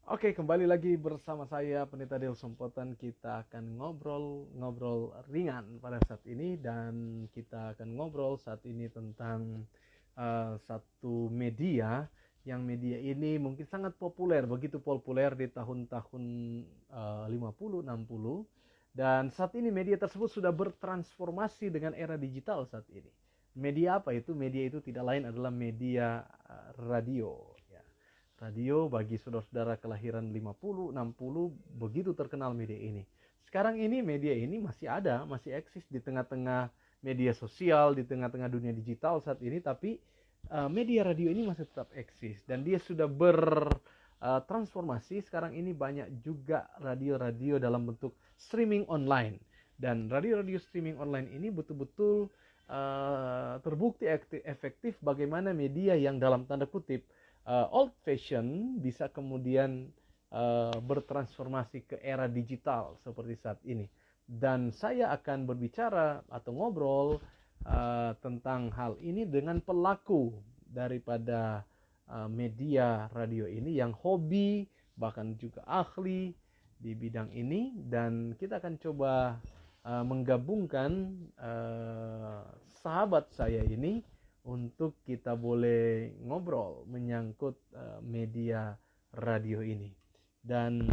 Oke, kembali lagi bersama saya Pendeta Del Sompotan. Kita akan ngobrol ringan pada saat ini, dan kita akan ngobrol saat ini tentang satu media yang media ini mungkin sangat populer, begitu populer di tahun-tahun 50, 60, dan saat ini media tersebut sudah bertransformasi dengan era digital saat ini. Media apa itu? Media itu tidak lain adalah media radio. Radio bagi saudara-saudara kelahiran 50, 60 begitu terkenal media ini. Sekarang ini media ini masih ada, masih eksis di tengah-tengah media sosial, di tengah-tengah dunia digital saat ini, tapi media radio ini masih tetap eksis dan dia sudah bertransformasi. Sekarang ini banyak juga radio-radio dalam bentuk streaming online, dan radio-radio streaming online ini betul-betul terbukti efektif bagaimana media yang dalam tanda kutip old fashion bisa kemudian bertransformasi ke era digital seperti saat ini. Dan saya akan berbicara atau ngobrol tentang hal ini dengan pelaku daripada media radio ini yang hobi bahkan juga ahli di bidang ini, dan kita akan coba menggabungkan sahabat saya ini untuk kita boleh ngobrol menyangkut media radio ini. Dan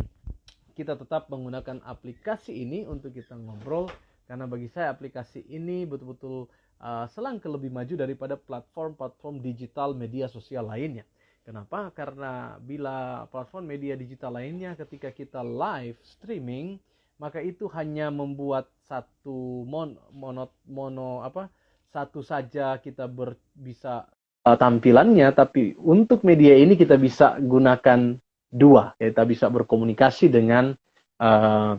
kita tetap menggunakan aplikasi ini untuk kita ngobrol, karena bagi saya aplikasi ini betul-betul selangkah lebih maju daripada platform-platform digital media sosial lainnya. Kenapa? Karena bila platform media digital lainnya ketika kita live streaming, maka itu hanya membuat satu satu saja kita bisa tampilannya, tapi untuk media ini kita bisa gunakan dua, kita bisa berkomunikasi dengan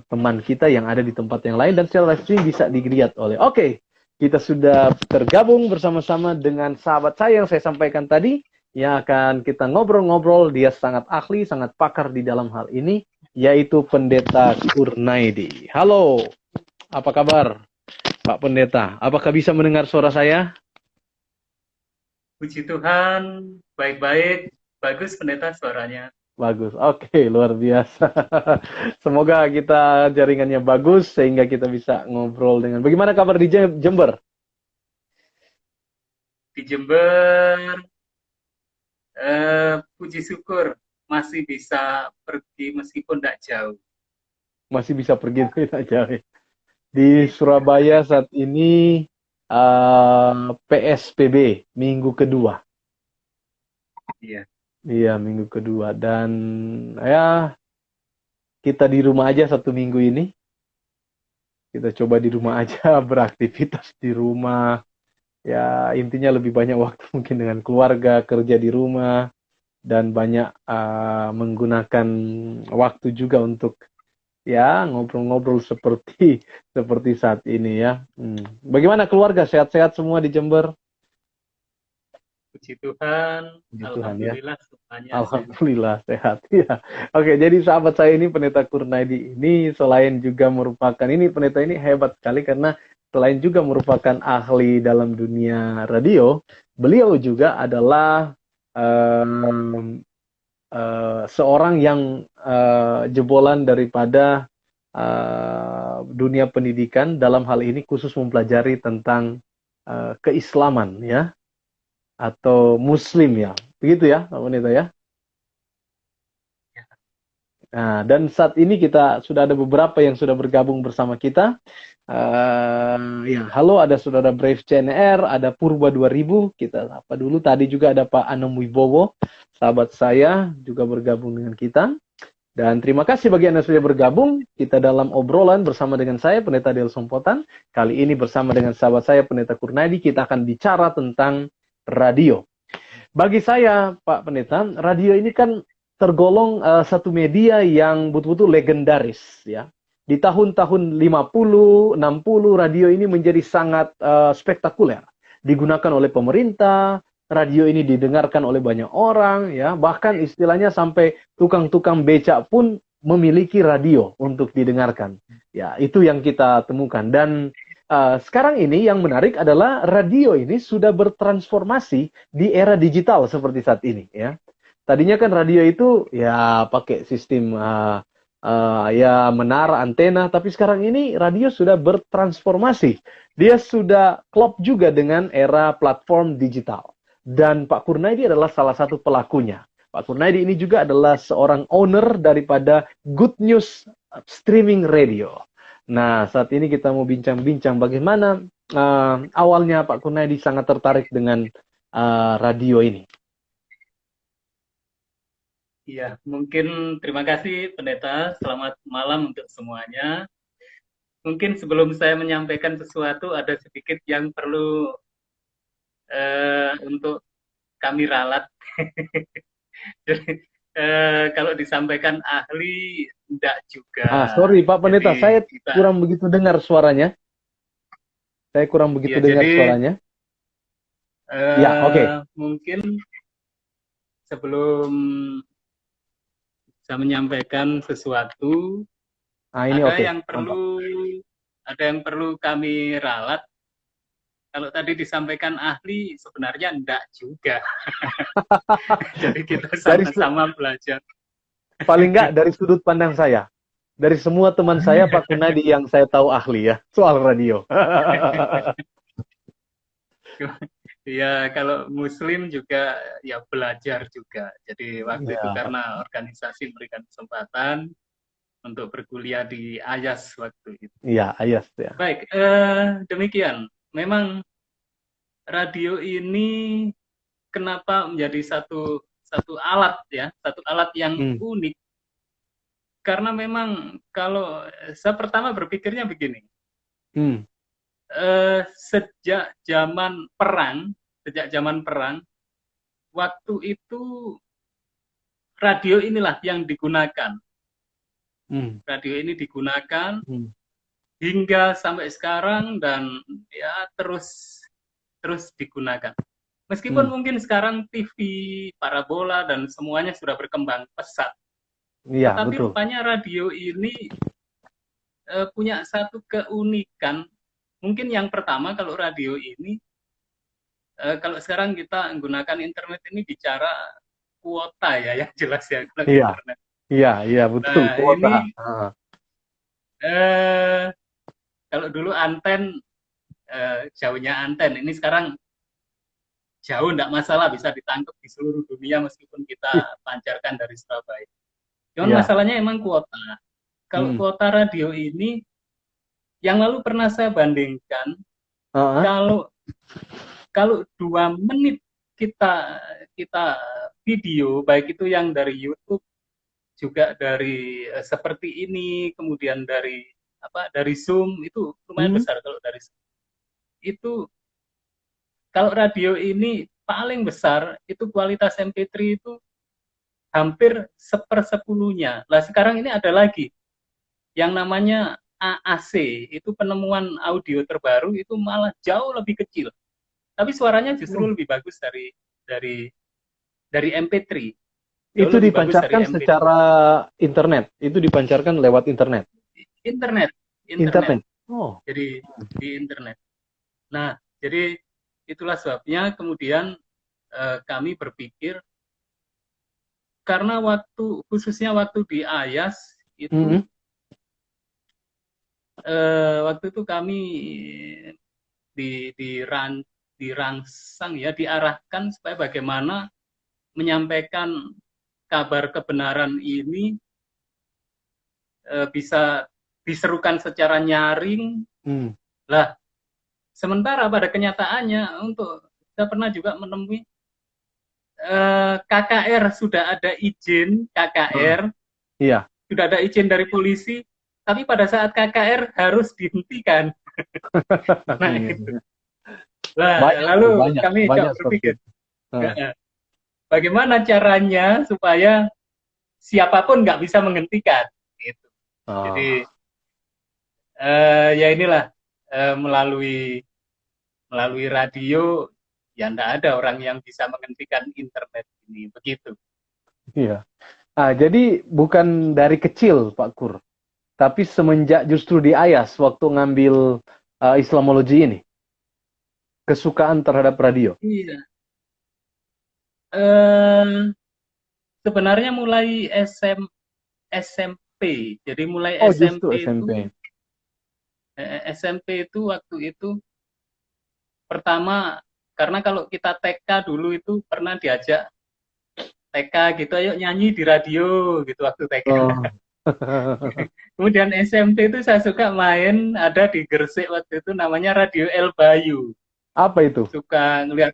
teman kita yang ada di tempat yang lain, dan secara live stream bisa dilihat oleh. Oke, kita sudah tergabung bersama-sama dengan sahabat saya yang saya sampaikan tadi, yang akan kita ngobrol-ngobrol. Dia sangat ahli, sangat pakar di dalam hal ini, yaitu Pendeta Kurnaidi. Halo, apa kabar Pak Pendeta? Apakah bisa mendengar suara saya? Puji Tuhan, baik-baik. Bagus pendeta suaranya. Bagus. Oke, luar biasa. Semoga kita jaringannya bagus sehingga kita bisa ngobrol dengan. Bagaimana kabar di Jember? Di Jember, puji syukur masih bisa pergi meskipun tidak jauh. Masih bisa pergi tidak jauh. Di Surabaya saat ini PSBB minggu kedua. Iya. Iya, minggu kedua. Dan ya, kita di rumah aja satu minggu ini. Kita coba di rumah aja, beraktivitas di rumah. Ya, intinya lebih banyak waktu mungkin dengan keluarga, kerja di rumah, dan banyak menggunakan waktu juga untuk ya ngobrol-ngobrol seperti saat ini ya. Bagaimana keluarga? Sehat-sehat semua di Jember? Puji Tuhan, Puji Tuhan ya. alhamdulillah semuanya sehat. Alhamdulillah sehat ya. Oke, jadi sahabat saya ini Pendeta Kurnaidi ini selain juga merupakan, ini pendeta ini hebat sekali karena selain juga merupakan ahli dalam dunia radio, beliau juga adalah seorang yang jebolan daripada dunia pendidikan dalam hal ini, khusus mempelajari tentang keislaman ya, atau muslim ya. Begitu ya, Pak Pendeta ya. Nah, dan saat ini kita sudah ada beberapa yang sudah bergabung bersama kita. Ya, halo, ada saudara Brave CNR, ada Purba 2000, kita apa dulu. Tadi juga ada Pak Anom Wibowo, sahabat saya juga bergabung dengan kita. Dan terima kasih bagi Anda sudah bergabung. Kita dalam obrolan bersama dengan saya, Pendeta Del Sompotan. Kali ini bersama dengan sahabat saya, Pendeta Kurnaidi, kita akan bicara tentang radio. Bagi saya, Pak Pendeta, radio ini kan tergolong satu media yang betul-betul legendaris ya. Di tahun-tahun 50, 60 radio ini menjadi sangat spektakuler. Digunakan oleh pemerintah, radio ini didengarkan oleh banyak orang ya, bahkan istilahnya sampai tukang-tukang becak pun memiliki radio untuk didengarkan. Ya, itu yang kita temukan. Dan sekarang ini yang menarik adalah radio ini sudah bertransformasi di era digital seperti saat ini ya. Tadinya kan radio itu ya pakai sistem ya menara antena, tapi sekarang ini radio sudah bertransformasi. Dia sudah klop juga dengan era platform digital. Dan Pak Kurnaidi adalah salah satu pelakunya. Pak Kurnaidi ini juga adalah seorang owner daripada Good News Streaming Radio. Nah, saat ini kita mau bincang-bincang bagaimana awalnya Pak Kurnaidi sangat tertarik dengan radio ini. Iya, mungkin terima kasih Pendeta. Selamat malam untuk semuanya. Mungkin sebelum saya menyampaikan sesuatu, ada sedikit yang perlu untuk kami ralat. Jadi, kalau disampaikan ahli, enggak juga. Sorry Pak Pendeta, Jadi, saya kurang begitu dengar suaranya. Saya kurang begitu dengar suaranya. Ya, oke. Mungkin sebelum saya menyampaikan sesuatu, ini ada yang perlu kami ralat. Kalau tadi disampaikan ahli, sebenarnya enggak juga. Jadi kita sama-sama belajar. Paling enggak dari sudut pandang saya. Dari semua teman saya, Pak Kurnaidi yang saya tahu ahli ya, soal radio. Ya, kalau Muslim juga ya belajar juga. Jadi waktu itu karena organisasi memberikan kesempatan untuk berkuliah di Ayas waktu itu. Iya, Ayas ya. Baik, demikian. Memang radio ini kenapa menjadi satu alat ya, satu alat yang unik. Karena memang kalau saya pertama berpikirnya begini. Sejak zaman perang, waktu itu radio inilah yang digunakan. Radio ini digunakan hingga sampai sekarang dan ya terus digunakan. Meskipun mungkin sekarang TV, parabola dan semuanya sudah berkembang pesat. Iya, tapi betul. Rupanya radio ini punya satu keunikan. Mungkin yang pertama kalau radio ini, kalau sekarang kita menggunakan internet ini bicara kuota ya, yang jelas ya. Internet. Iya, betul. Nah, kuota. Ini, kalau dulu anten, jauhnya anten, ini sekarang jauh enggak masalah, bisa ditangkap di seluruh dunia meskipun kita pancarkan dari Surabaya. Cuman masalahnya emang kuota. Kalau kuota radio ini, yang lalu pernah saya bandingkan, kalau 2 menit kita video, baik itu yang dari YouTube, juga dari seperti ini, kemudian dari Zoom, itu lumayan besar kalau dari Zoom. Itu kalau radio ini paling besar, itu kualitas MP3 itu hampir 1/10-nya. Nah sekarang ini ada lagi yang namanya AAC, itu penemuan audio terbaru, itu malah jauh lebih kecil. Tapi suaranya justru lebih bagus dari MP3. Itu dipancarkan secara internet. Itu dipancarkan lewat internet. Internet. Oh. Jadi di internet. Nah, jadi itulah sebabnya kemudian kami berpikir, karena khususnya waktu di Ayas itu waktu itu kami dirangsang ya, diarahkan supaya bagaimana menyampaikan kabar kebenaran ini bisa diserukan secara nyaring. Lah, sementara pada kenyataannya saya pernah juga menemui KKR, sudah ada izin KKR, sudah ada izin dari polisi, tapi pada saat KKR harus dihentikan. Lalu kami coba berpikir, bagaimana caranya supaya siapapun nggak bisa menghentikan, gitu. Jadi ya inilah melalui radio. Ya enggak ada orang yang bisa menghentikan internet ini, begitu. Iya. Jadi bukan dari kecil Pak Kur, tapi semenjak justru di Ayas waktu ngambil Islamologi ini, kesukaan terhadap radio. Iya. sebenarnya mulai SMP. Jadi mulai Oh, justru SMP itu SMP. SMP itu waktu itu pertama, karena kalau kita TK dulu itu pernah diajak TK gitu, ayo nyanyi di radio gitu waktu TK. Oh. Kemudian SMP itu saya suka main, ada di Gresik waktu itu namanya Radio El Bayu. Apa itu? Suka ngeliat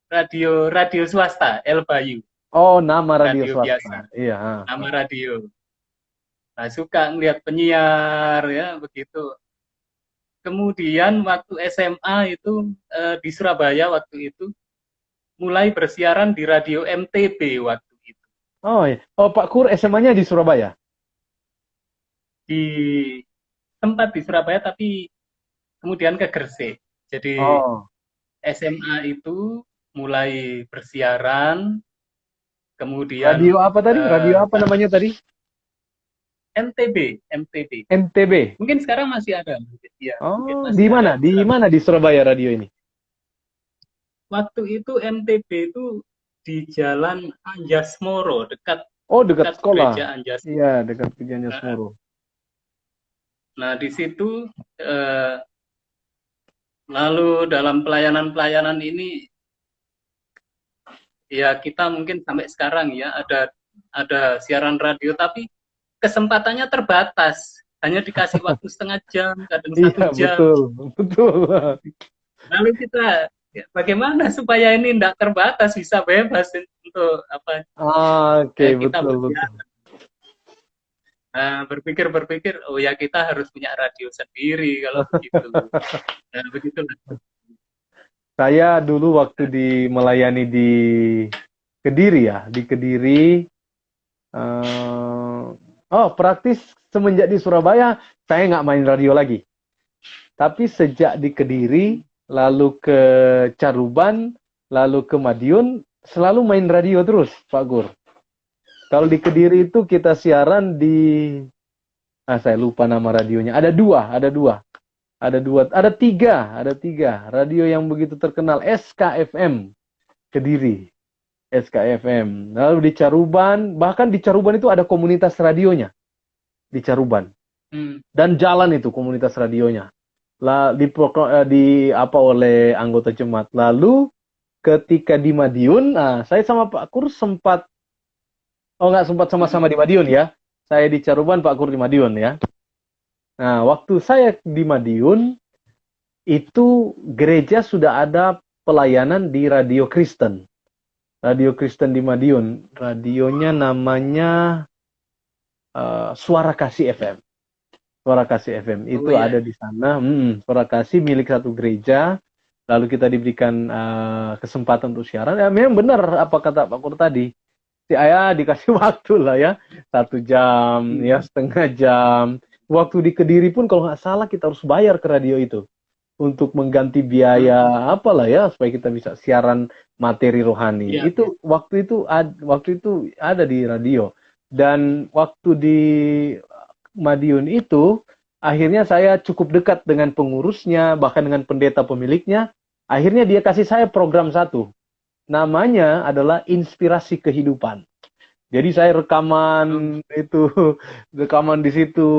radio radio swasta El Bayu, Oh, nama radio radio swasta. biasa, Iya. nama radio. Nah, suka ngeliat penyiar ya begitu. Kemudian waktu SMA itu di Surabaya waktu itu mulai bersiaran di radio MTB waktu itu. Oh, iya. Oh, Pak Kur SMA-nya di Surabaya. Di tempat di Surabaya tapi kemudian ke Gresik. Jadi Oh. SMA itu mulai bersiaran, kemudian Radio apa tadi? Radio apa namanya tadi? MTB, MTB. NTB. Mungkin sekarang masih ada, ya, mungkin Oh, di masih mana? ada Di beberapa. mana di Surabaya radio ini? Waktu itu MTB itu di Jalan Anjasmoro, dekat Oh, dekat dekat sekolah. gereja Anjas. Iya, dekat Pijannya Nah, Semuru. nah, di situ eh, lalu dalam pelayanan-pelayanan ini ya kita mungkin sampai sekarang ya ada siaran radio tapi kesempatannya terbatas, hanya dikasih waktu setengah jam, kadang Iya, 1 jam. betul. Betul. Lalu kita ya, bagaimana supaya ini tidak terbatas, bisa bebas untuk apa Oke, kita betul, betul. bersiaran. Nah, berpikir oh ya kita harus punya radio sendiri kalau begitu. Nah, begitulah. Saya dulu waktu melayani di Kediri ya, di Kediri. Praktis semenjak di Surabaya, saya nggak main radio lagi. Tapi sejak di Kediri, lalu ke Caruban, lalu ke Madiun, selalu main radio terus, Pak Gur. Kalau di Kediri itu kita siaran di, saya lupa nama radionya. Ada tiga radio yang begitu terkenal. SKFM Kediri, SKFM. Lalu di Caruban, bahkan di Caruban itu ada komunitas radionya di Caruban. Dan jalan itu komunitas radionya. Oleh anggota jemaat. Lalu ketika di Madiun, saya sama Pak Kur sempat, nggak sempat sama-sama di Madiun ya. Saya di Caruban, Pak Kur di Madiun ya. Nah, waktu saya di Madiun, itu gereja sudah ada pelayanan di Radio Kristen. Radio Kristen di Madiun. Radionya namanya Suara Kasih FM. Suara Kasih FM itu ada di sana. Suara Kasih milik satu gereja. Lalu kita diberikan kesempatan untuk siaran. Ya, memang benar apa kata Pak Kur tadi. Si Ayah dikasih waktu lah ya. 1 jam, ya setengah jam. Waktu di Kediri pun kalau nggak salah kita harus bayar ke radio itu. Untuk mengganti biaya apalah ya. Supaya kita bisa siaran materi rohani. Ya. Itu waktu itu ada di radio. Dan waktu di Madiun itu, akhirnya saya cukup dekat dengan pengurusnya, bahkan dengan pendeta pemiliknya. Akhirnya dia kasih saya program satu. Namanya adalah Inspirasi Kehidupan. Jadi saya rekaman di situ,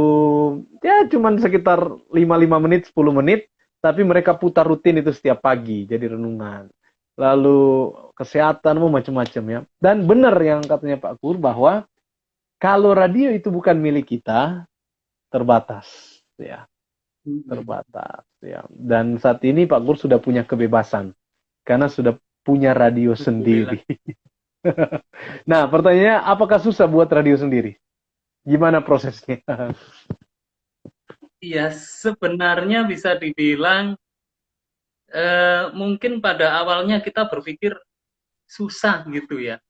ya cuman sekitar 5 menit, 10 menit, tapi mereka putar rutin itu setiap pagi, jadi renungan. Lalu kesehatan, macam-macam ya. Dan benar yang katanya Pak Kur, bahwa kalau radio itu bukan milik kita, terbatas, ya, terbatas, ya. Dan saat ini Pak Gur sudah punya kebebasan karena sudah punya radio sendiri. Nah, pertanyaannya, apakah susah buat radio sendiri? Gimana prosesnya? Iya, sebenarnya bisa dibilang mungkin pada awalnya kita berpikir susah gitu ya.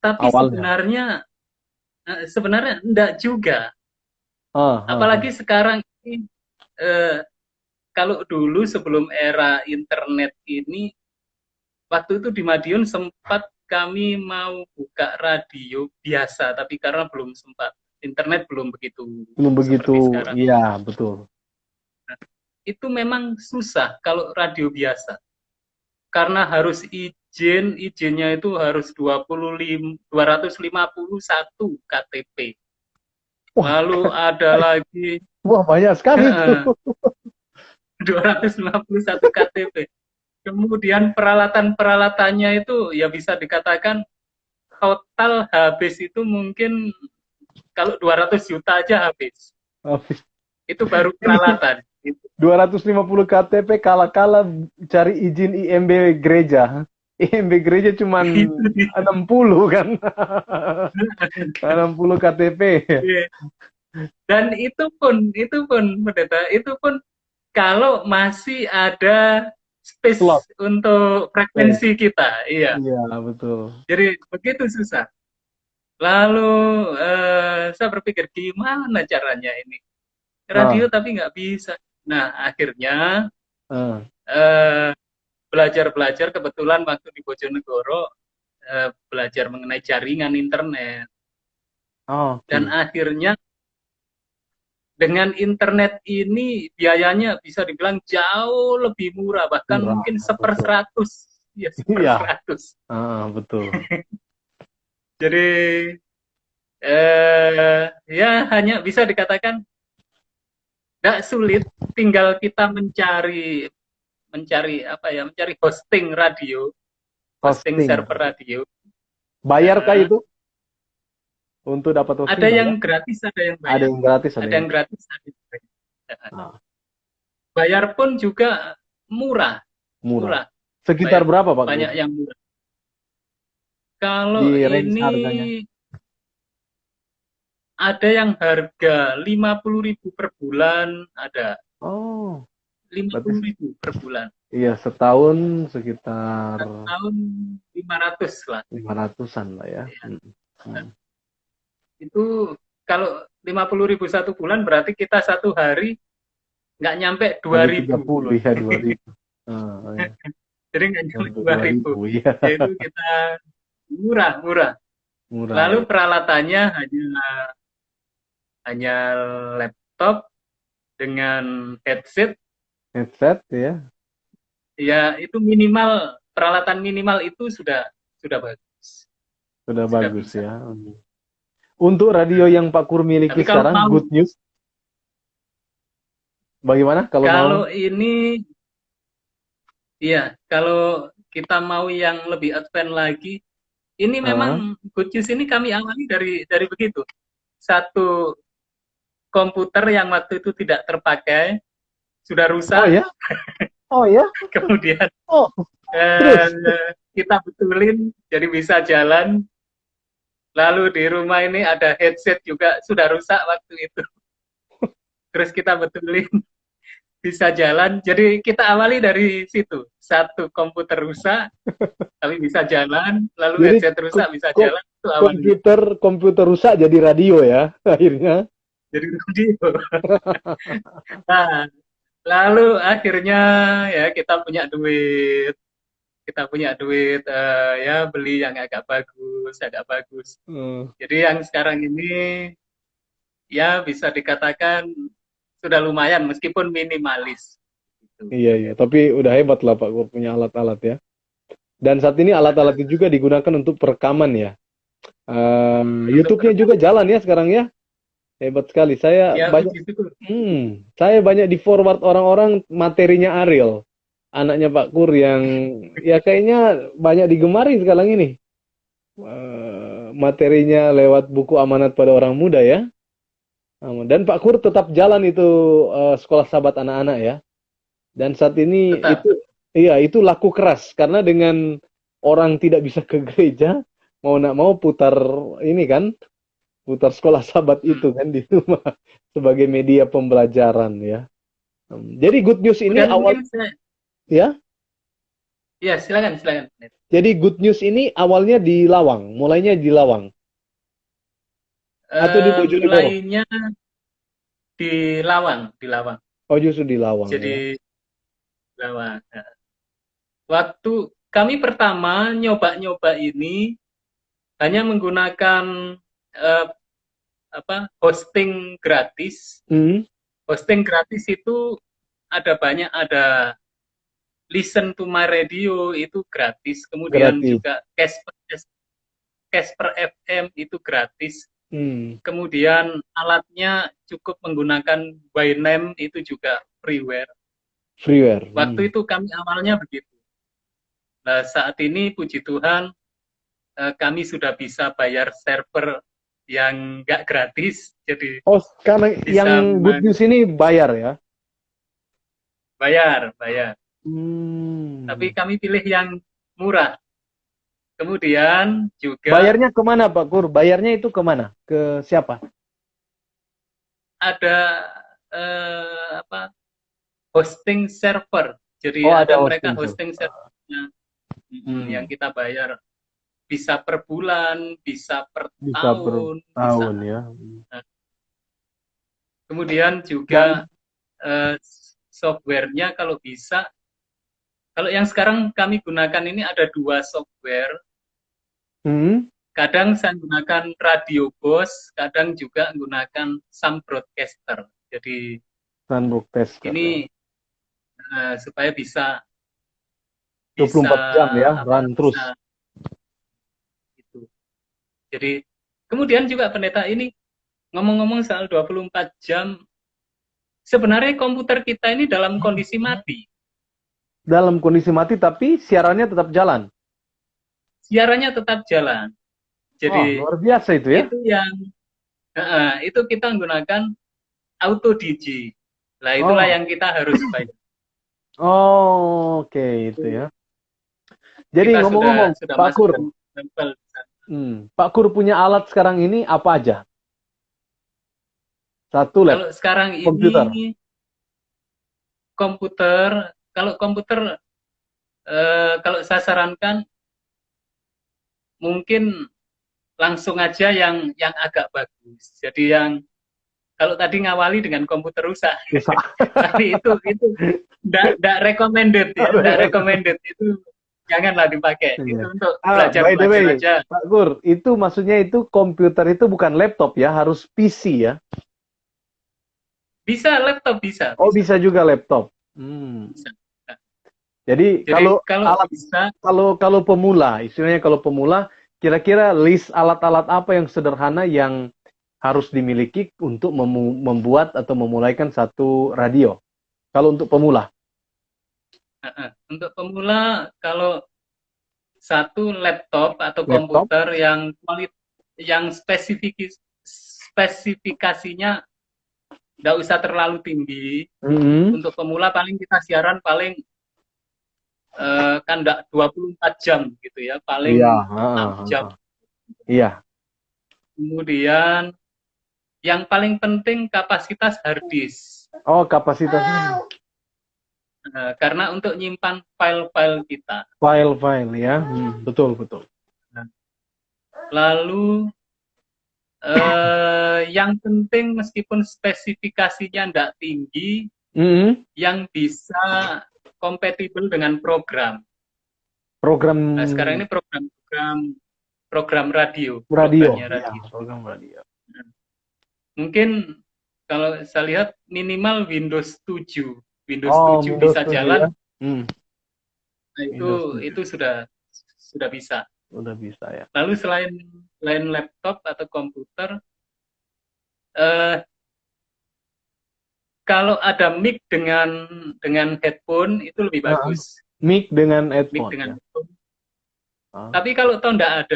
Tapi sebenarnya enggak juga. Apalagi sekarang ini, kalau dulu sebelum era internet ini, waktu itu di Madiun sempat kami mau buka radio biasa, tapi karena belum sempat, internet belum begitu sekarang. Iya, betul. Nah, itu memang susah kalau radio biasa, karena harus izinnya itu harus 251 KTP. Wah, Lalu ada lagi wah banyak sekali itu. 251 KTP. Kemudian peralatan-peralatannya itu ya bisa dikatakan total habis itu mungkin kalau 200 juta aja habis. Habis. Itu baru Ini peralatan. 250 KTP kala-kala cari izin IMB gereja. IMB gereja cuma Itu dia. 60 kan. 60 KTP. Dan itu pun pendeta, itu pun kalau masih ada Slot. space untuk Space. frekuensi kita, iya. Iya, betul. Jadi begitu susah. Lalu saya berpikir gimana caranya ini radio Ah, tapi nggak bisa. Nah akhirnya ah. eh, belajar kebetulan waktu di Bojonegoro belajar mengenai jaringan internet dan Oke. akhirnya dengan internet ini biayanya bisa dibilang jauh lebih murah, bahkan Murah, mungkin betul. seperseratus, ya Iya, seperseratus. betul. Jadi ya hanya bisa dikatakan tidak sulit, tinggal kita mencari apa ya, mencari hosting radio, hosting Hosting. server radio. Bayarkah Uh, itu untuk dapat ada hosting yang bayar? gratis, ada yang Ada bayar. yang gratis, ada Ada yang yang bayar. gratis, ada yang bayar. Ah, Bayar pun juga murah, murah. murah. Sekitar Bayar berapa, Pak Gur? banyak yang murah. Kalau Di range ini harganya? ada yang harga 50.000 per bulan, ada Oh, lima berarti puluh ribu per bulan. iya setahun sekitar Tahun 500 lah. 500-an lah ya. Ya. Hmm. Itu kalau 50.000 satu bulan berarti kita satu hari nggak nyampe Ada 2.000. 30 ya 2000. Ya. Jadi nggak nyampe Untuk 2.000. 2000 ya. Yaitu kita murah. Murah Lalu ya. peralatannya hanya laptop dengan headset. Headset ya. Ya itu minimal, peralatan minimal itu sudah bagus. Sudah Sudah bagus bisa. ya. Untuk radio yang Pak Kur miliki Tapi kalau sekarang, mau, good news. Bagaimana kalau mau? kalau ini, iya, kalau kita mau yang lebih advance lagi, ini Ah, memang good news ini kami awali dari begitu. Satu komputer yang waktu itu tidak terpakai, sudah oh rusak, ya? Oh ya? kemudian Oh, eh, terus. kita betulin, jadi bisa jalan. Lalu di rumah ini ada headset juga, sudah rusak waktu itu. Terus kita betulin, bisa jalan. Jadi kita awali dari situ. Satu komputer rusak, tapi bisa jalan. Lalu Jadi headset rusak, bisa ko- jalan. Itu awalnya. komputer rusak jadi radio ya akhirnya. Jadi radio. Nah, lalu akhirnya ya kita punya duit. Kita punya duit, ya beli yang agak bagus. Hmm. Jadi yang sekarang ini ya bisa dikatakan sudah lumayan meskipun minimalis. Gitu. Iya, iya. Tapi udah hebat lah Pak Gur punya alat-alat ya. Dan saat ini alat-alat itu juga digunakan untuk perekaman ya. Untuk YouTube-nya juga jalan ya sekarang ya. Hebat sekali. ya puji syukur. Saya banyak di forward orang-orang materinya Ariel. Anaknya Pak Kur yang ya kayaknya banyak digemari sekarang ini. Materinya lewat buku Amanat pada Orang Muda ya. Dan Pak Kur tetap jalan itu sekolah sahabat anak-anak ya. Dan saat ini Tetap. itu laku keras karena dengan orang tidak bisa ke gereja mau nak mau putar ini kan putar sekolah sahabat itu kan di rumah sebagai media pembelajaran ya. Jadi good news ini Kemudian awal mungkin saya, ya. ya silakan. Jadi good news ini awalnya di Lawang, mulainya di Lawang atau di Bojonegoro. Mulainya di Lawang. Oh justru di Lawang ya. Jadi Lawang. Waktu kami pertama nyoba ini hanya menggunakan eh, hosting gratis. Hmm. Hosting gratis itu ada banyak, ada Listen to My Radio itu gratis, kemudian Gratis. juga Casper FM itu gratis. Hmm. Kemudian alatnya cukup menggunakan Byname itu juga freeware. Freeware. Waktu itu kami awalnya begitu. Nah, saat ini puji Tuhan kami sudah bisa bayar server yang nggak gratis, jadi Oh, karena bisa yang Good News ini bayar ya? bayar. Tapi Hmm. kami pilih yang murah. Kemudian juga Bayarnya kemana Pak Kur? Bayarnya itu kemana? Ke siapa? ada hosting server. Jadi Oh, ada ada mereka hosting hosting server. servernya yang Hmm. kita bayar bisa per bulan, bisa per Bisa per tahun, bisa. tahun ya. Nah, kemudian Dan juga softwarenya kalau bisa, kalau yang sekarang kami gunakan ini ada 2 software. hmm, Kadang saya gunakan Radio Boss, kadang juga menggunakan Sun Broadcaster. Jadi Sunbrook Tester ya. ini supaya bisa 24 jam ya, run terus. bisa gitu. Jadi kemudian juga pendeta ini ngomong-ngomong soal 24 jam, sebenarnya komputer kita ini dalam kondisi mati. Dalam kondisi mati tapi siarannya tetap jalan. Siarannya tetap jalan. Jadi luar biasa itu ya. itu yang itu kita menggunakan auto DJ. Nah, itulah yang kita harus bayar. Oke, itu ya. Jadi Kita ngomong-ngomong, sudah Pak masuk Kur, level. Pak Kur punya alat sekarang ini apa aja? Satu Kalau lab, sekarang komputer. ini komputer, kalau komputer kalau saya sarankan mungkin langsung aja yang agak bagus. Jadi yang kalau tadi ngawali dengan komputer rusak, tapi itu tidak recommended ya, tidak recommended itu janganlah dipakai. Itu untuk belajar By the way, aja. Pak Kur, itu maksudnya itu komputer itu bukan laptop ya, harus PC ya? Bisa laptop bisa. Oh, bisa juga laptop. Bisa. Jadi kalau alat bisa, kalau pemula, istilahnya kalau pemula, kira-kira list alat-alat apa yang sederhana yang harus dimiliki untuk membuat atau memulaikan satu radio? Kalau untuk pemula? Untuk pemula, kalau satu laptop atau komputer yang spesifikasinya tidak usah terlalu tinggi. Untuk pemula paling kita siaran paling kan enggak 24 jam gitu ya, paling 6 jam. Iya. Kemudian yang paling penting kapasitas hard disk. Oh, kapasitasnya. Karena untuk nyimpan file-file kita. File-file ya, betul. Lalu yang penting meskipun spesifikasinya tidak tinggi, yang bisa kompatibel dengan program. Nah, sekarang ini program radio. Radio. Program radio. Mungkin kalau saya lihat minimal Windows 7. Windows 7 bisa 7 jalan. Ya? Nah, itu sudah bisa. Sudah bisa ya. Lalu selain laptop atau komputer, kalau ada mic dengan headphone itu lebih bagus. Mic dengan headphone. Headphone. Tapi kalau tidak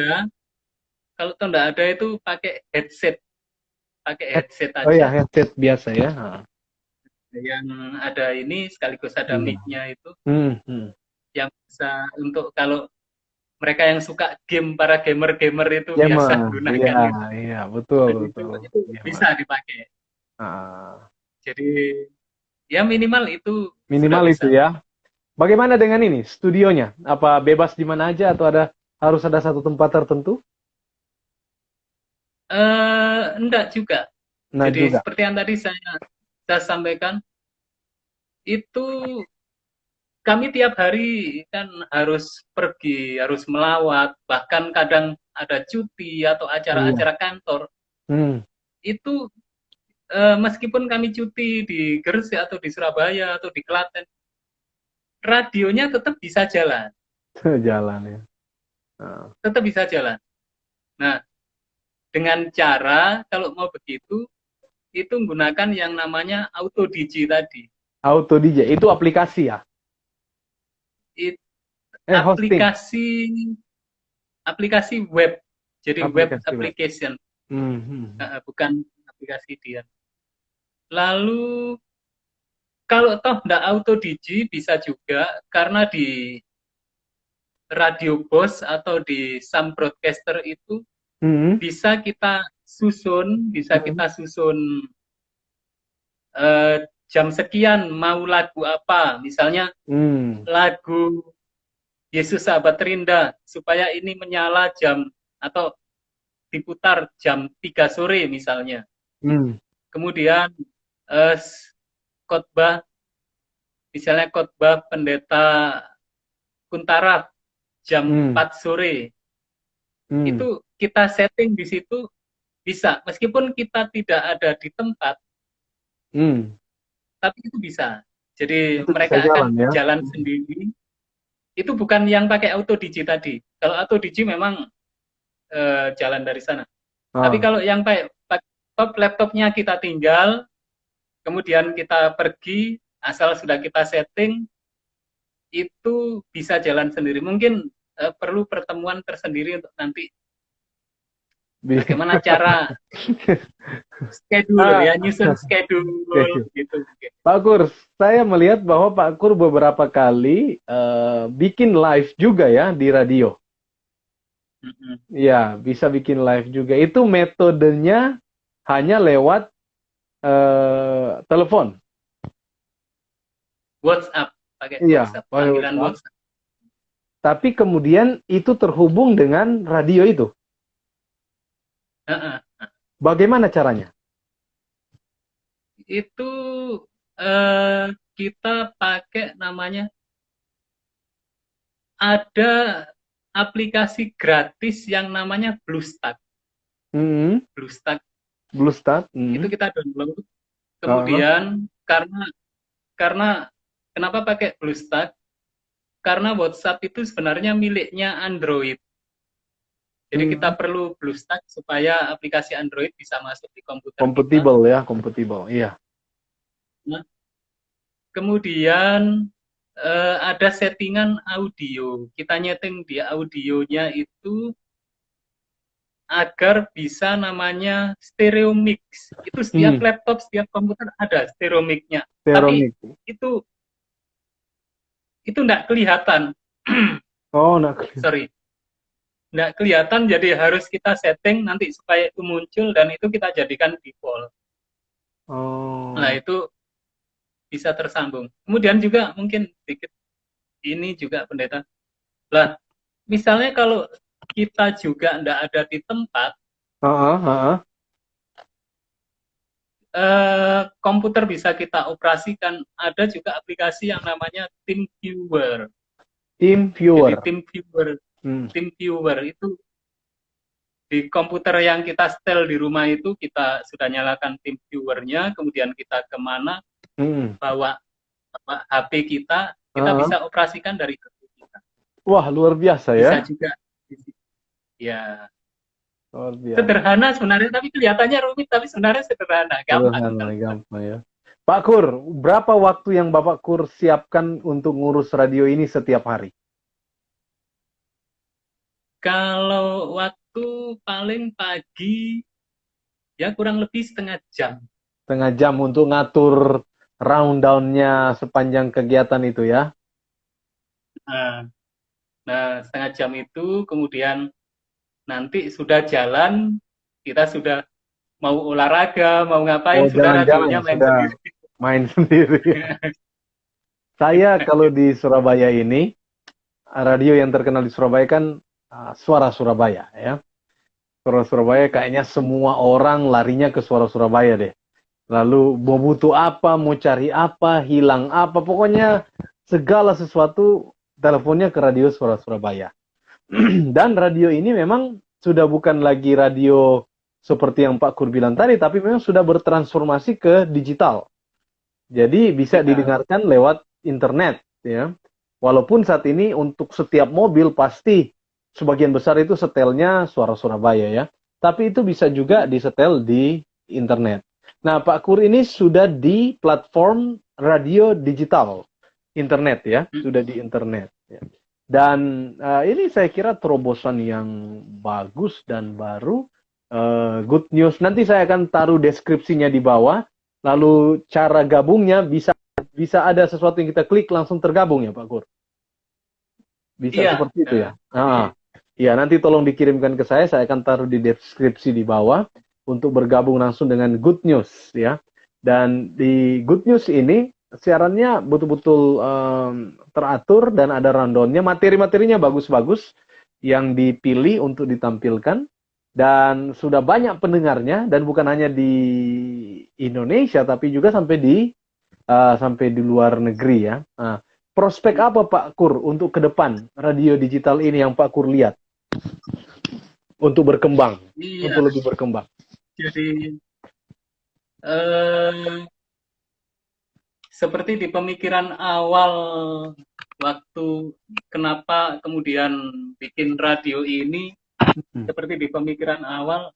ada itu pakai headset. Aja. Oh ya, headset biasa ya. Yang ada ini sekaligus ada mic-nya itu. Yang bisa untuk kalau mereka yang suka game, para gamer itu biasa gunakan. Iya, betul. Itu bisa dipakai. Jadi ya minimal itu. Minimal itu ya. Bagaimana dengan ini studionya? Apa bebas di mana aja atau harus ada satu tempat tertentu? Enggak juga. Jadi seperti yang tadi saya sampaikan, itu kami tiap hari kan harus pergi, harus melawat, bahkan kadang ada cuti atau acara-acara kantor. Itu meskipun kami cuti di Gresik atau di Surabaya atau di Klaten, radionya tetap bisa jalan. Jalan ya. Tetap bisa jalan. Nah, dengan cara kalau mau begitu itu menggunakan yang namanya auto DJ tadi. Auto DJ itu aplikasi ya? Hosting. Aplikasi web. Jadi web Aplikasi web. application. Bukan aplikasi dia. Lalu kalau toh nggak auto DJ bisa juga karena di radio BOS atau di some broadcaster itu bisa kita susun jam sekian mau lagu apa, misalnya lagu Yesus Sahabat Terindah supaya ini menyala jam atau diputar jam 3 sore misalnya. Kemudian khotbah, misalnya khotbah Pendeta Kuntara jam 4 sore. Itu kita setting di situ bisa, meskipun kita tidak ada di tempat, tapi itu bisa. Jadi itu mereka akan jalan sendiri. Itu bukan yang pakai auto DJ tadi. Kalau auto DJ memang jalan dari sana. Tapi kalau yang pakai laptopnya kita tinggal, kemudian kita pergi, asal sudah kita setting, itu bisa jalan sendiri. Mungkin perlu pertemuan tersendiri untuk nanti bagaimana cara schedule, nyusun schedule gitu. Pak Kur, saya melihat bahwa Pak Kur beberapa kali bikin live juga ya di radio. Ya, bisa bikin live juga. Itu metodenya hanya lewat telepon. WhatsApp, pakai WhatsApp, panggilan WhatsApp. Tapi kemudian itu terhubung dengan radio itu. Bagaimana caranya? Itu kita pakai namanya, ada aplikasi gratis yang namanya BlueStack. BlueStack. Itu kita download. Kemudian karena kenapa pakai BlueStack? Karena WhatsApp itu sebenarnya miliknya Android. Jadi kita perlu BlueStack supaya aplikasi Android bisa masuk di komputer. Kompatibel, iya. Nah, kemudian ada settingan audio. Kita nyeting di audionya itu agar bisa namanya stereo mix. Itu setiap laptop, setiap komputer ada stereo mix-nya. Tapi itu enggak kelihatan. Nggak kelihatan, jadi harus kita setting nanti supaya itu muncul dan itu kita jadikan default. Nah, itu bisa tersambung. Kemudian juga mungkin sedikit ini juga pendeta. Lah, misalnya kalau kita juga nggak ada di tempat, komputer bisa kita operasikan. Ada juga aplikasi yang namanya TeamViewer. Jadi TeamViewer itu di komputer yang kita setel di rumah itu kita sudah nyalakan TeamViewer-nya, kemudian kita kemana bawa HP kita bisa operasikan dari HP kita. Wah, luar biasa ya. Bisa juga. Ya. Luar biasa. Sederhana sebenarnya, tapi kelihatannya rumit, tapi sebenarnya sederhana, gampang ya. Pak Kur, berapa waktu yang Bapak Kur siapkan untuk ngurus radio ini setiap hari? Kalau waktu paling pagi, ya kurang lebih setengah jam. Setengah jam untuk ngatur rundown-nya sepanjang kegiatan itu ya? Nah, setengah jam itu, kemudian nanti sudah jalan, kita sudah mau olahraga, mau ngapain, sudah radionya main sendiri. Saya kalau di Surabaya ini, radio yang terkenal di Surabaya kan Suara Surabaya ya. Suara Surabaya kayaknya semua orang larinya ke Suara Surabaya deh. Lalu mau butuh apa, mau cari apa, hilang apa, pokoknya segala sesuatu teleponnya ke radio Suara Surabaya. Dan radio ini memang sudah bukan lagi radio seperti yang Pak Kur bilang tadi, tapi memang sudah bertransformasi ke digital. Jadi bisa didengarkan lewat internet ya. Walaupun saat ini untuk setiap mobil pasti sebagian besar itu setelnya suara Surabaya ya. Tapi itu bisa juga disetel di internet. Nah, Pak Kur ini sudah di platform radio digital internet ya, sudah di internet. Ya. Dan ini saya kira terobosan yang bagus dan baru. Good news. Nanti saya akan taruh deskripsinya di bawah. Lalu cara gabungnya bisa ada sesuatu yang kita klik langsung tergabung ya Pak Kur. Bisa Iya. seperti itu ya. Iya, nanti tolong dikirimkan ke saya akan taruh di deskripsi di bawah untuk bergabung langsung dengan Good News ya. Dan di Good News ini siarannya betul-betul teratur dan ada rundown-nya, materi-materinya bagus-bagus yang dipilih untuk ditampilkan dan sudah banyak pendengarnya dan bukan hanya di Indonesia tapi juga sampai di luar negeri ya. Prospek apa Pak Kur untuk ke depan radio digital ini yang Pak Kur lihat untuk berkembang, untuk lebih berkembang? Jadi seperti di pemikiran awal waktu kenapa kemudian bikin radio ini, seperti di pemikiran awal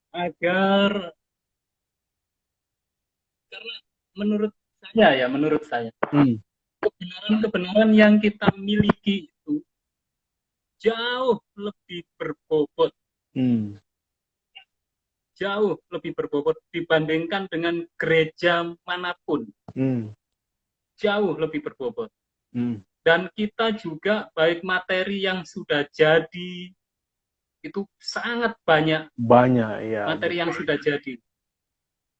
agar, karena menurut saya kebenaran yang kita miliki itu jauh lebih berbobot, jauh lebih berbobot dibandingkan dengan gereja manapun, jauh lebih berbobot. Dan kita juga baik materi yang sudah jadi itu sangat banyak ya, materi yang sudah jadi.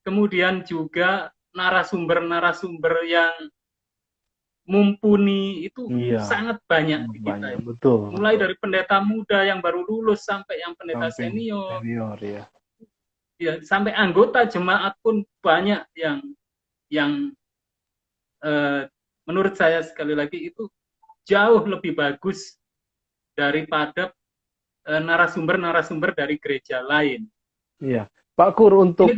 Kemudian juga narasumber-narasumber yang mumpuni itu sangat banyak di kita. Betul. Mulai dari pendeta muda yang baru lulus sampai yang pendeta senior ya. Ya, sampai anggota jemaat pun banyak yang menurut saya sekali lagi itu jauh lebih bagus daripada narasumber-narasumber dari gereja lain. Iya, Pak Kur, untuk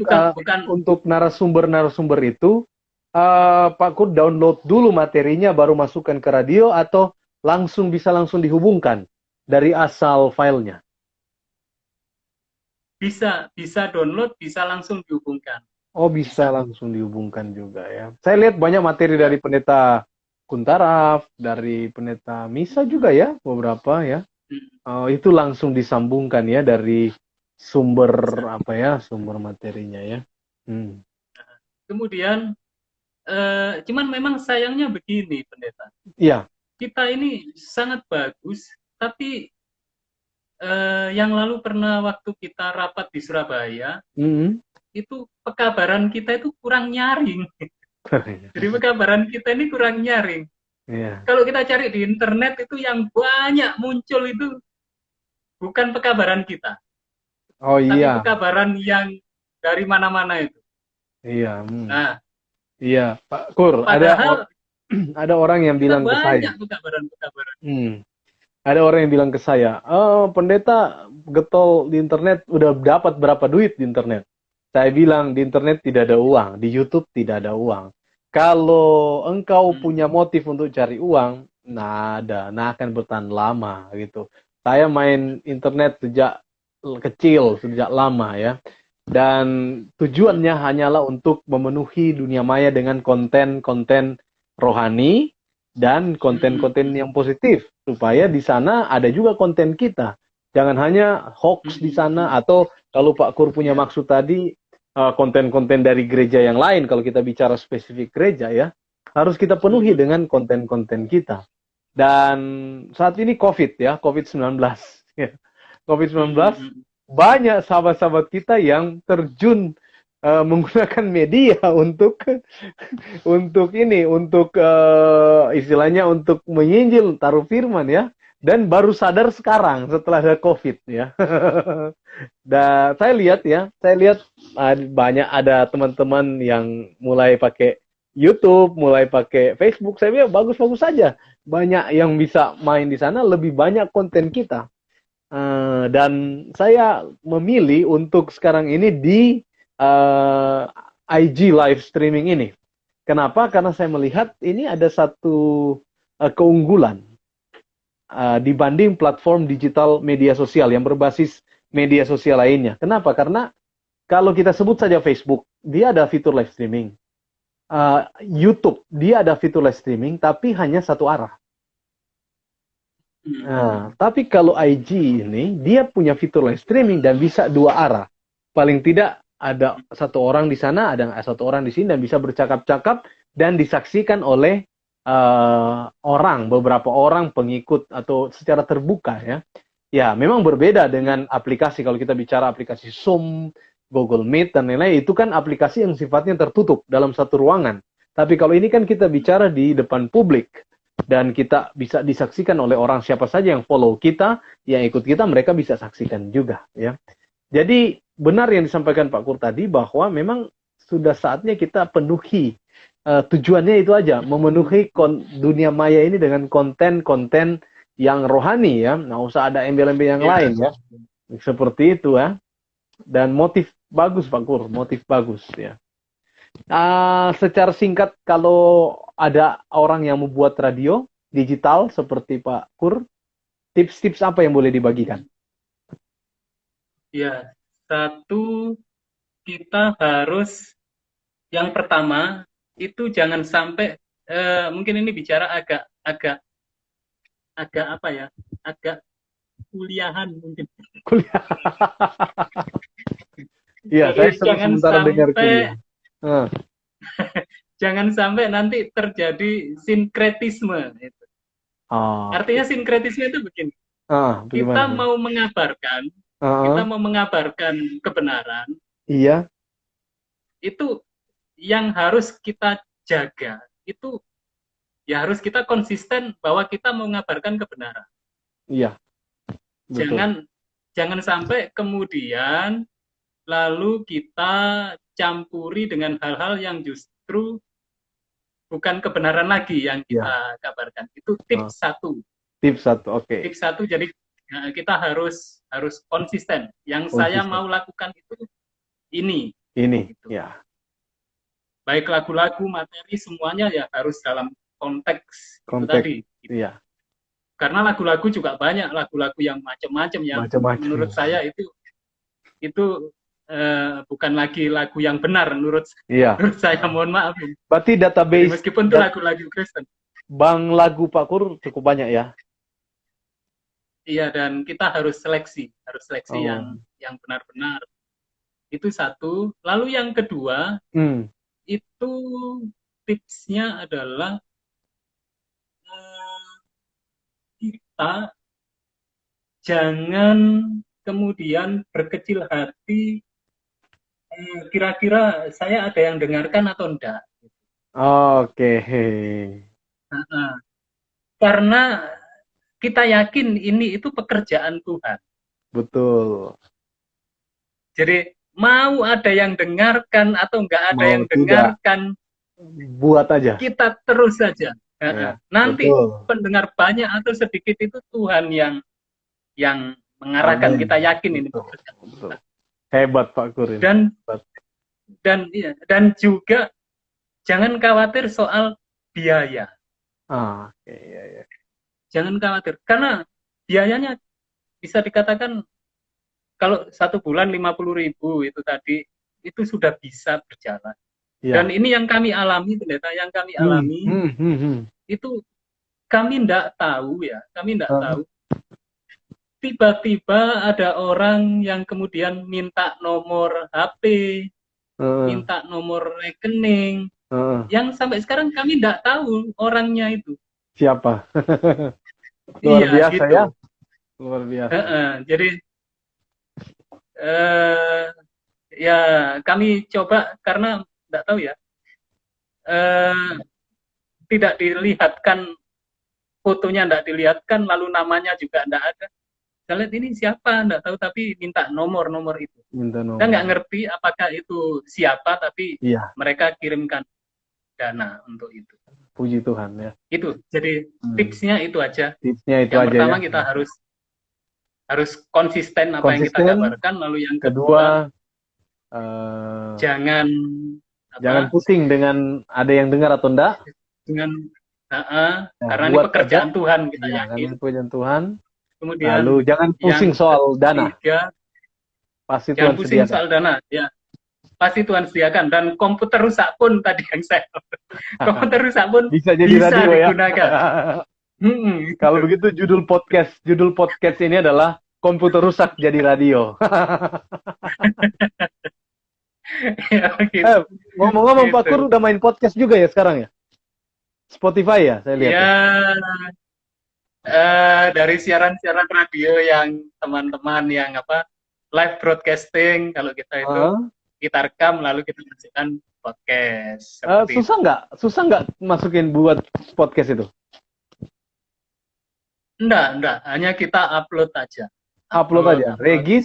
narasumber-narasumber itu, Pak Kur download dulu materinya baru masukkan ke radio atau bisa langsung dihubungkan dari asal filenya? Bisa download, bisa langsung dihubungkan. Oh, bisa langsung dihubungkan juga ya. Saya lihat banyak materi dari pendeta Kuntaraf, dari pendeta Misa juga ya, beberapa ya. Itu langsung disambungkan ya dari sumber sumber materinya ya. Kemudian cuman memang sayangnya begini pendeta. Iya. Kita ini sangat bagus, tapi yang lalu pernah waktu kita rapat di Surabaya, itu pekabaran kita itu kurang nyaring. Jadi pekabaran kita ini kurang nyaring. Kalau kita cari di internet itu yang banyak muncul itu bukan pekabaran kita. Oh iya. Tapi pekabaran yang dari mana-mana itu. Iya. Nah, iya, Pak Kur, ada orang yang bilang ke saya. Banyak pekabaran-pekabaran. Ada orang yang bilang ke saya, pendeta getol di internet udah dapat berapa duit di internet? Saya bilang di internet tidak ada uang, di YouTube tidak ada uang. Kalau engkau punya motif untuk cari uang, akan bertahan lama gitu. Saya main internet sejak kecil, sejak lama ya. Dan tujuannya hanyalah untuk memenuhi dunia maya dengan konten-konten rohani dan konten-konten yang positif. Supaya di sana ada juga konten kita. Jangan hanya hoax di sana, atau kalau Pak Kur punya maksud tadi, konten-konten dari gereja yang lain, kalau kita bicara spesifik gereja ya, harus kita penuhi dengan konten-konten kita. Dan saat ini COVID-19 ya. COVID-19 banyak sahabat-sahabat kita yang terjun menggunakan media untuk istilahnya untuk menyinjil taruh firman ya, dan baru sadar sekarang setelah ada COVID ya. Dan saya lihat banyak ada teman-teman yang mulai pakai YouTube, mulai pakai Facebook. Saya bilang bagus-bagus saja. Banyak yang bisa main di sana, lebih banyak konten kita. Dan saya memilih untuk sekarang ini di IG live streaming ini. Kenapa? Karena saya melihat ini ada satu keunggulan dibanding platform digital media sosial yang berbasis media sosial lainnya. Kenapa? Karena kalau kita sebut saja Facebook, dia ada fitur live streaming. YouTube, dia ada fitur live streaming, tapi hanya satu arah. Nah, tapi kalau IG ini, dia punya fitur live streaming dan bisa dua arah. Paling tidak ada satu orang di sana, ada satu orang di sini, dan bisa bercakap-cakap dan disaksikan oleh beberapa orang pengikut atau secara terbuka ya. Ya, memang berbeda dengan aplikasi. Kalau kita bicara aplikasi Zoom, Google Meet dan lain-lain, itu kan aplikasi yang sifatnya tertutup dalam satu ruangan. Tapi kalau ini kan kita bicara di depan publik dan kita bisa disaksikan oleh orang siapa saja yang follow kita, yang ikut kita, mereka bisa saksikan juga ya. Jadi benar yang disampaikan Pak Kur tadi bahwa memang sudah saatnya kita penuhi tujuannya itu aja, memenuhi dunia maya ini dengan konten-konten yang rohani ya, nggak usah ada embel-embel yang lain ya, seperti itu ya. Dan motif bagus Pak Kur, motif bagus ya. Secara singkat, kalau ada orang yang membuat radio digital seperti Pak Kur, tips-tips apa yang boleh dibagikan? Ya, satu, kita harus yang pertama itu jangan sampai mungkin ini bicara agak apa ya, agak kuliahan mungkin. Kuliah. Iya, saya sementara dengar kuliah. Jangan sampai nanti terjadi sinkretisme. Gitu. Artinya sinkretisme itu begini. Kita mau mengabarkan, kita mau mengabarkan kebenaran. Iya. Itu yang harus kita jaga. Itu ya harus kita konsisten bahwa kita mau mengabarkan kebenaran. Iya. Betul. Jangan sampai kemudian lalu kita campuri dengan hal-hal yang justru bukan kebenaran lagi yang kita kabarkan. Itu tips satu. Tips satu, oke. Tips satu, jadi kita harus konsisten. Yang saya mau lakukan itu ini. Gitu. Ya. Baik lagu-lagu, materi, semuanya ya harus dalam konteks itu tadi. Gitu. Iya. Karena lagu-lagu juga banyak, lagu-lagu yang macam-macam yang menurut saya itu bukan lagi lagu yang benar menurut saya, mohon maaf. Berarti database. Jadi, meskipun itu lagu-lagu Kristen. Bang lagu Pak Kur cukup banyak ya? Iya, dan kita harus seleksi yang benar-benar. Itu satu. Lalu yang kedua, itu tipsnya adalah kita jangan kemudian berkecil hati, kira-kira saya ada yang dengarkan atau enggak. Oke. Karena kita yakin ini itu pekerjaan Tuhan. Betul. Jadi mau ada yang dengarkan atau enggak ada yang dengarkan, buat aja. Kita terus saja. Nanti pendengar banyak atau sedikit itu Tuhan yang mengarahkan. Kita yakin ini pekerjaan Tuhan. Hebat Pak Kur. Dan juga jangan khawatir soal biaya. Iya. Jangan khawatir, karena biayanya bisa dikatakan kalau 1 bulan 50.000 itu tadi itu sudah bisa berjalan. Dan ini yang kami alami, pendeta, yang kami alami itu kami tidak tahu ya, kami tidak tahu. Tiba-tiba ada orang yang kemudian minta nomor HP, minta nomor rekening, yang sampai sekarang kami tidak tahu orangnya itu. Siapa? Luar biasa gitu. Ya. Luar biasa. Jadi ya kami coba, karena tidak tahu ya, tidak dilihatkan fotonya, tidak dilihatkan, lalu namanya juga tidak ada. Saya lihat ini siapa, tidak tahu, tapi minta nomor itu. Kita nggak ngerti apakah itu siapa, tapi mereka kirimkan dana untuk itu. Puji Tuhan ya. Itu, jadi tipsnya itu aja. Tipsnya itu yang aja. Pertama kita harus konsisten apa yang kita kabarkan, lalu yang kedua jangan pusing dengan ada yang dengar atau enggak. Nah, Karena ini buat aja. pekerjaan Tuhan, kita Ya, yakin. karena pekerjaan Tuhan. Kemudian Lalu jangan yang pusing soal dana. ketiga, Pasti jangan Tuhan pusing sediakan. soal dana. Ya, pasti Tuhan sediakan. Dan komputer rusak pun tadi yang saya komputer rusak pun Bisa jadi bisa radio ya. digunakan. Kalau Gitu. begitu judul podcast ini adalah komputer rusak jadi radio. Ya, gitu. Ngomong-ngomong Pak Gitu. Kur udah main podcast juga ya sekarang ya? Spotify ya, saya lihat ya. Ya, dari siaran-siaran radio yang teman-teman yang live broadcasting, kalau kita itu kita rekam lalu kita masukkan podcast seperti itu. Susah nggak masukin buat podcast itu? Enggak, hanya kita upload aja. Upload aja. Regis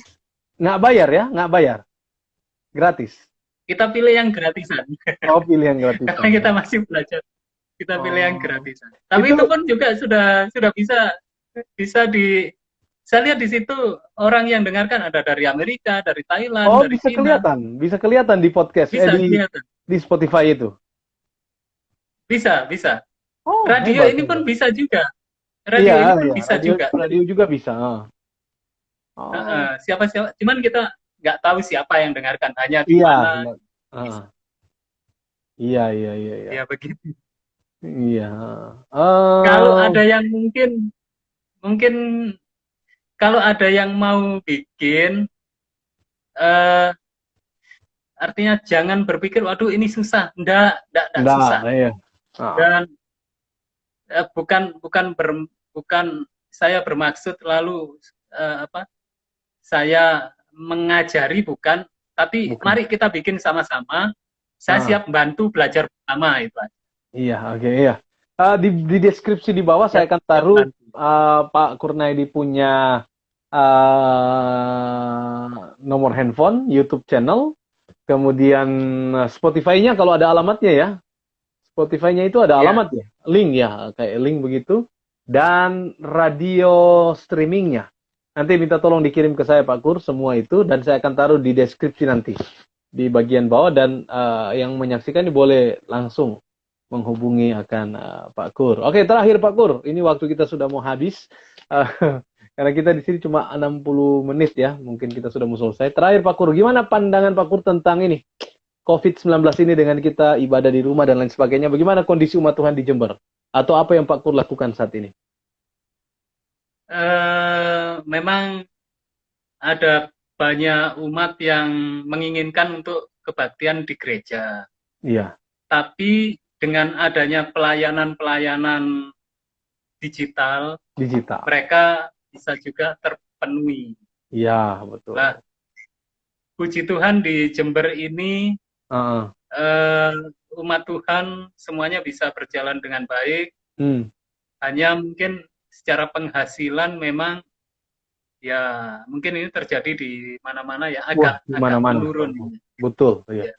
nggak bayar ya, nggak bayar, gratis. Kita pilih yang gratisan. Oh, pilih yang gratisan. Karena kita masih belajar. Kita pilih yang gratisan. Tapi itu pun juga sudah bisa di. Saya lihat di situ orang yang dengarkan ada dari Amerika, dari Thailand, Oh, dari bisa Cina. bisa kelihatan di podcast, Kelihatan. di Spotify itu. Bisa. Oh, Radio hebat, ini pun bisa juga. Iya, Radio ini pun bisa juga. Radio juga bisa. Siapa, cuman kita nggak tahu siapa yang dengarkan, hanya di mana. Iya. Ya begitu. Iya. Kalau ada yang mungkin kalau ada yang mau bikin, artinya jangan berpikir, waduh ini susah. Enggak susah. Iya. Dan bukan saya bermaksud lalu saya mengajari, bukan, tapi mari kita bikin sama-sama. Saya siap bantu belajar bersama itu. Iya, oke, iya. Di deskripsi di bawah saya akan taruh Pak Kurnaidi punya nomor handphone, YouTube channel, kemudian Spotify-nya kalau ada alamatnya ya. Spotify-nya itu ada alamatnya, link ya, kayak link begitu, dan radio streamingnya. Nanti minta tolong dikirim ke saya Pak Kur semua itu, dan saya akan taruh di deskripsi nanti di bagian bawah, dan yang menyaksikan ini boleh langsung menghubungi akan Pak Kur. Oke, terakhir Pak Kur, ini waktu kita sudah mau habis. Karena kita di sini cuma 60 menit ya, mungkin kita sudah mau selesai. Terakhir Pak Kur, gimana pandangan Pak Kur tentang ini? COVID-19 ini dengan kita ibadah di rumah dan lain sebagainya. Bagaimana kondisi umat Tuhan di Jember? Atau apa yang Pak Kur lakukan saat ini? Memang ada banyak umat yang menginginkan untuk kebaktian di gereja. Iya. Tapi dengan adanya pelayanan-pelayanan digital, mereka bisa juga terpenuhi. Iya, betul. Nah, puji Tuhan di Jember ini umat Tuhan semuanya bisa berjalan dengan baik. Hanya mungkin secara penghasilan memang ya mungkin ini terjadi di mana-mana ya, agak menurun. Betul. Ya.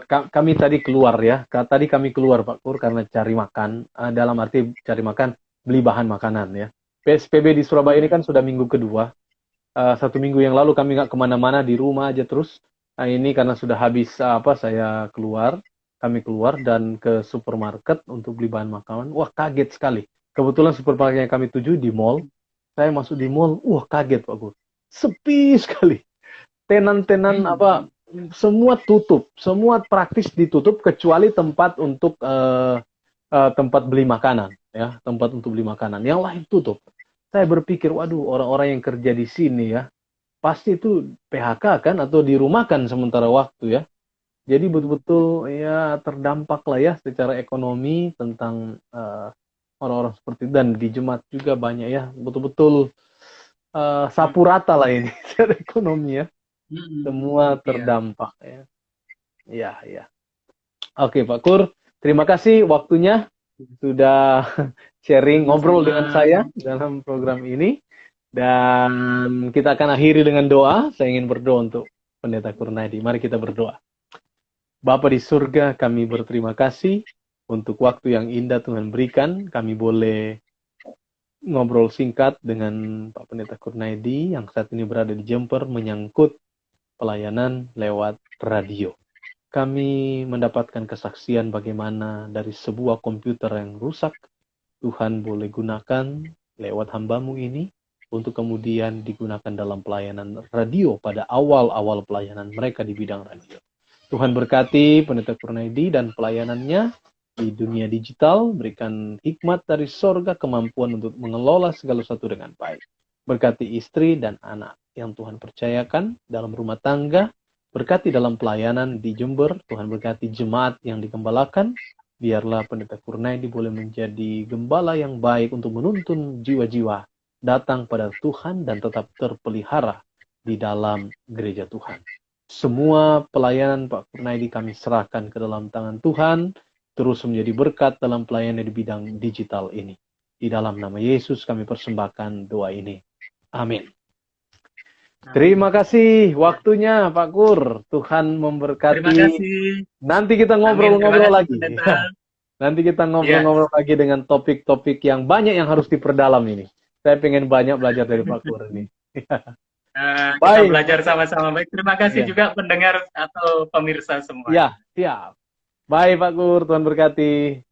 Kami tadi keluar ya. Tadi kami keluar Pak Kur karena cari makan. Dalam arti cari makan, beli bahan makanan ya. PSBB di Surabaya ini kan sudah minggu kedua. 1 minggu yang lalu kami nggak kemana-mana, di rumah aja terus. Ini karena sudah habis saya kami keluar dan ke supermarket untuk beli bahan makanan. Wah, kaget sekali. Kebetulan supermarket yang kami tuju di mall. Saya masuk di mall, wah kaget Pak Kur. Sepi sekali. Tenan-tenan semua tutup. Semua praktis ditutup kecuali tempat untuk tempat beli makanan ya, tempat untuk beli makanan. Yang lain tutup. Saya berpikir, waduh, orang-orang yang kerja di sini ya, pasti itu PHK kan, atau dirumahkan sementara waktu ya. Jadi betul-betul ya terdampak lah ya secara ekonomi tentang orang-orang seperti itu. Dan di jemaat juga banyak ya, betul-betul sapu rata lah ini secara ekonomi ya. Semua terdampak ya. Iya. Oke Pak Kur, terima kasih waktunya sudah sharing, ngobrol dengan saya dalam program ini. Dan kita akan akhiri dengan doa. Saya ingin berdoa untuk Pendeta Kurnaidi. Mari kita berdoa. Bapa di surga, kami berterima kasih untuk waktu yang indah Tuhan berikan. Kami boleh ngobrol singkat dengan Pak Pendeta Kurnaidi yang saat ini berada di Jember menyangkut pelayanan lewat radio. kami mendapatkan kesaksian bagaimana dari sebuah komputer yang rusak, Tuhan boleh gunakan lewat hambamu ini untuk kemudian digunakan dalam pelayanan radio pada awal-awal pelayanan mereka di bidang radio. Tuhan berkati Pendeta Kurnaidi dan pelayanannya di dunia digital, berikan hikmat dari sorga, kemampuan untuk mengelola segala sesuatu dengan baik. Berkati istri dan anak yang Tuhan percayakan dalam rumah tangga, berkati dalam pelayanan di Jember, Tuhan berkati jemaat yang digembalakan, biarlah Pendeta Kurnaidi boleh menjadi gembala yang baik untuk menuntun jiwa-jiwa datang pada Tuhan dan tetap terpelihara di dalam gereja Tuhan. Semua pelayanan Pak Kurnaidi kami serahkan ke dalam tangan Tuhan, terus menjadi berkat dalam pelayanan di bidang digital ini. Di dalam nama Yesus kami persembahkan doa ini. Amin. Terima kasih waktunya Pak Kur. Tuhan memberkati. Terima kasih. Nanti kita ngobrol-ngobrol lagi. Pendeta. Nanti kita ngobrol-ngobrol lagi dengan topik-topik yang banyak yang harus diperdalam ini. Saya pengen banyak belajar dari Pak Kur ini. Kita belajar sama-sama. Baik, terima kasih juga pendengar atau pemirsa semua. Ya, siap. Baik Pak Kur, Tuhan berkati.